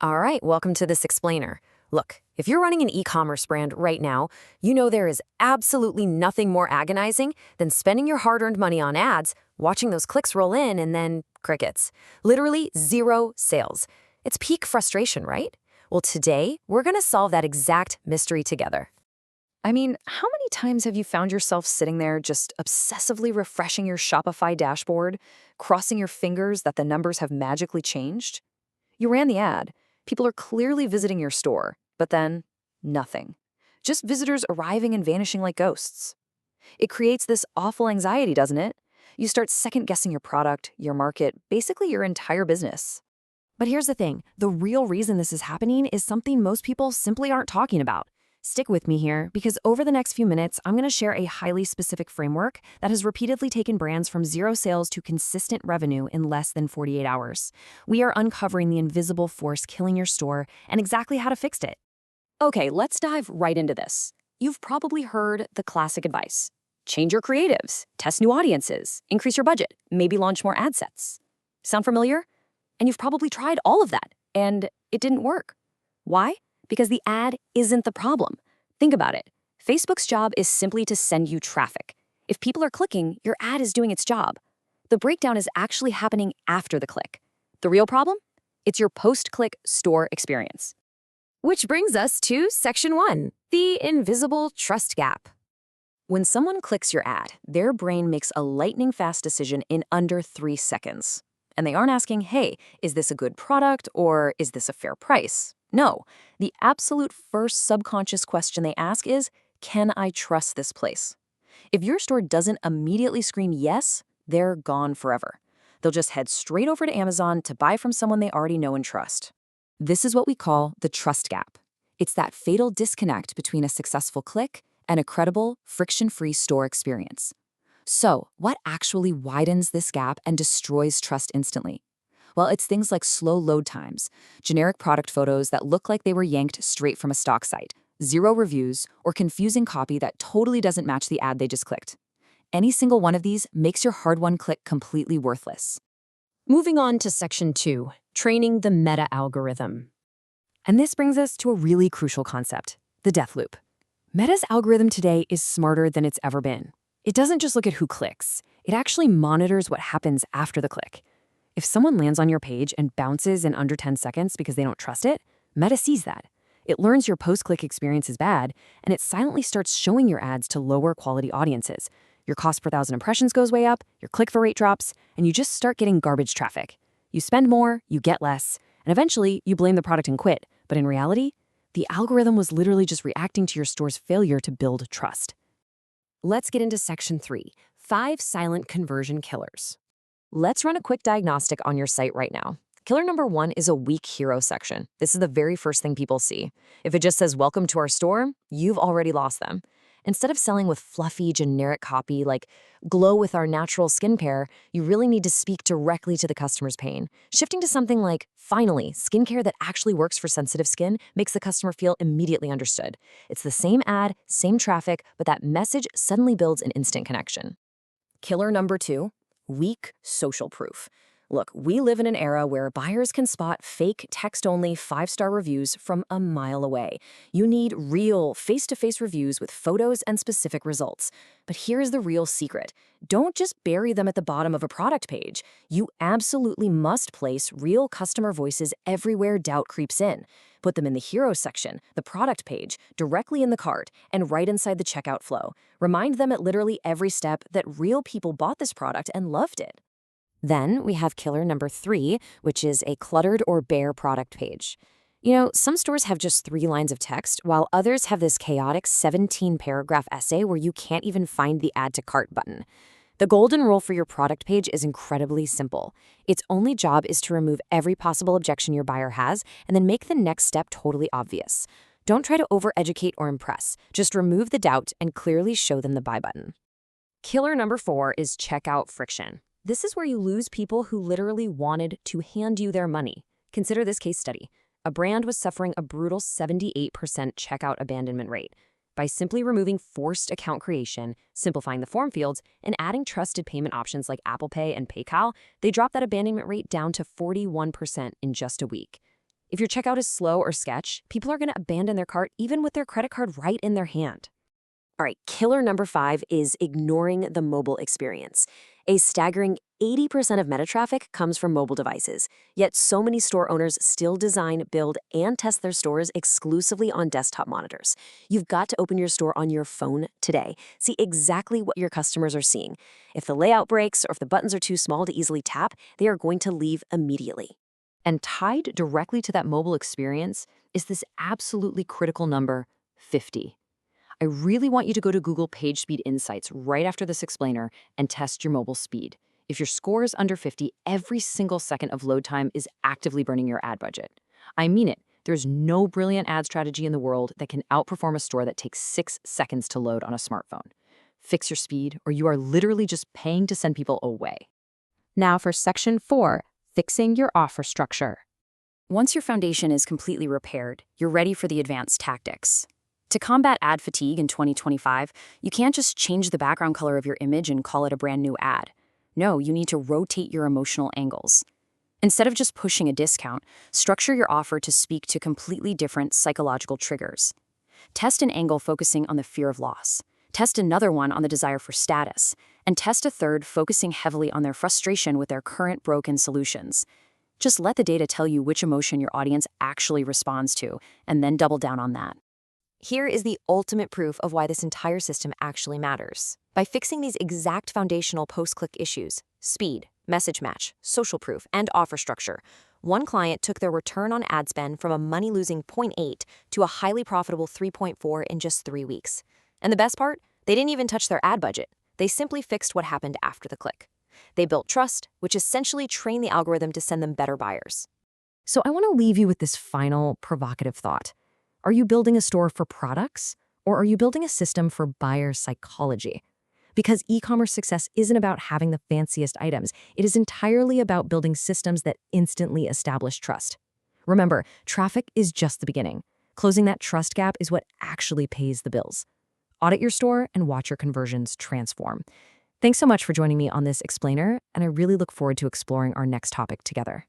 All right, welcome to this explainer. Look, if you're running an e-commerce brand right now, you know there is absolutely nothing more agonizing than spending your hard-earned money on ads, watching those clicks roll in, and then crickets. Literally zero sales. It's peak frustration, right? Well, today, we're going to solve that exact mystery together. I mean, how many times have you found yourself sitting there just obsessively refreshing your Shopify dashboard, crossing your fingers that the numbers have magically changed? You ran the ad. People are clearly visiting your store, but then nothing. Just visitors arriving and vanishing like ghosts. It creates this awful anxiety, doesn't it? You start second-guessing your product, your market, basically your entire business. But here's the thing, the real reason this is happening is something most people simply aren't talking about. Stick with me here, because over the next few minutes, I'm going to share a highly specific framework that has repeatedly taken brands from zero sales to consistent revenue in less than 48 hours. We are uncovering the invisible force killing your store and exactly how to fix it. Okay, let's dive right into this. You've probably heard the classic advice. Change your creatives, test new audiences, increase your budget, maybe launch more ad sets. Sound familiar? And you've probably tried all of that, and it didn't work. Why? Because the ad isn't the problem. Think about it. Facebook's job is simply to send you traffic. If people are clicking, your ad is doing its job. The breakdown is actually happening after the click. The real problem? It's your post-click store experience. Which brings us to Section 1, the invisible trust gap. When someone clicks your ad, their brain makes a lightning-fast decision in under 3 seconds. And they aren't asking, hey, is this a good product or is this a fair price? No, the absolute first subconscious question they ask is, can I trust this place? If your store doesn't immediately scream yes, they're gone forever. They'll just head straight over to Amazon to buy from someone they already know and trust. This is what we call the trust gap. It's that fatal disconnect between a successful click and a credible, friction-free store experience. So, what actually widens this gap and destroys trust instantly? Well, it's things like slow load times, generic product photos that look like they were yanked straight from a stock site, zero reviews, or confusing copy that totally doesn't match the ad they just clicked. Any single one of these makes your hard-won click completely worthless. Moving on to Section 2, training the meta algorithm. And this brings us to a really crucial concept, the death loop. Meta's algorithm today is smarter than it's ever been. It doesn't just look at who clicks, it actually monitors what happens after the click. If someone lands on your page and bounces in under 10 seconds because they don't trust it, Meta sees that. It learns your post-click experience is bad, and it silently starts showing your ads to lower quality audiences. Your cost per thousand impressions goes way up, your click-through rate drops, and you just start getting garbage traffic. You spend more, you get less, and eventually you blame the product and quit. But in reality, the algorithm was literally just reacting to your store's failure to build trust. Let's get into Section 3, 5 silent conversion killers. Let's run a quick diagnostic on your site right now. Killer number 1 is a weak hero section. This is the very first thing people see. If it just says, welcome to our store, you've already lost them. Instead of selling with fluffy, generic copy like, glow with our natural skincare, you really need to speak directly to the customer's pain. Shifting to something like, finally, skincare that actually works for sensitive skin makes the customer feel immediately understood. It's the same ad, same traffic, but that message suddenly builds an instant connection. Killer number 2. Weak social proof. Look, we live in an era where buyers can spot fake text-only 5-star reviews from a mile away. You need real face-to-face reviews with photos and specific results. But here's the real secret. Don't just bury them at the bottom of a product page. You absolutely must place real customer voices everywhere doubt creeps in. Put them in the hero section, the product page, directly in the cart, and right inside the checkout flow. Remind them at literally every step that real people bought this product and loved it. Then we have killer number 3, which is a cluttered or bare product page. You know, some stores have just 3 lines of text, while others have this chaotic 17-paragraph essay where you can't even find the add to cart button. The golden rule for your product page is incredibly simple. Its only job is to remove every possible objection your buyer has and then make the next step totally obvious. Don't try to over-educate or impress. Just remove the doubt and clearly show them the buy button. Killer number 4 is checkout friction. This is where you lose people who literally wanted to hand you their money. Consider this case study. A brand was suffering a brutal 78% checkout abandonment rate. By simply removing forced account creation, simplifying the form fields, and adding trusted payment options like Apple Pay and PayPal, they dropped that abandonment rate down to 41% in just a week. If your checkout is slow or sketch, people are going to abandon their cart even with their credit card right in their hand. All right, killer number 5 is ignoring the mobile experience. A staggering 80% of meta traffic comes from mobile devices, yet so many store owners still design, build, and test their stores exclusively on desktop monitors. You've got to open your store on your phone today. See exactly what your customers are seeing. If the layout breaks or if the buttons are too small to easily tap, they are going to leave immediately. And tied directly to that mobile experience is this absolutely critical number, 50. I really want you to go to Google PageSpeed Insights right after this explainer and test your mobile speed. If your score is under 50, every single second of load time is actively burning your ad budget. I mean it. There's no brilliant ad strategy in the world that can outperform a store that takes 6 seconds to load on a smartphone. Fix your speed, or you are literally just paying to send people away. Now for Section 4, fixing your offer structure. Once your foundation is completely repaired, you're ready for the advanced tactics. To combat ad fatigue in 2025, you can't just change the background color of your image and call it a brand new ad. No, you need to rotate your emotional angles. Instead of just pushing a discount, structure your offer to speak to completely different psychological triggers. Test an angle focusing on the fear of loss. Test another one on the desire for status. And test a third focusing heavily on their frustration with their current broken solutions. Just let the data tell you which emotion your audience actually responds to, and then double down on that. Here is the ultimate proof of why this entire system actually matters. By fixing these exact foundational post-click issues, speed, message match, social proof, and offer structure, one client took their return on ad spend from a money-losing 0.8 to a highly profitable 3.4 in just 3 weeks. And the best part? They didn't even touch their ad budget. They simply fixed what happened after the click. They built trust, which essentially trained the algorithm to send them better buyers. So I want to leave you with this final provocative thought. Are you building a store for products, or are you building a system for buyer psychology? Because e-commerce success isn't about having the fanciest items. It is entirely about building systems that instantly establish trust. Remember, traffic is just the beginning. Closing that trust gap is what actually pays the bills. Audit your store and watch your conversions transform. Thanks so much for joining me on this explainer, and I really look forward to exploring our next topic together.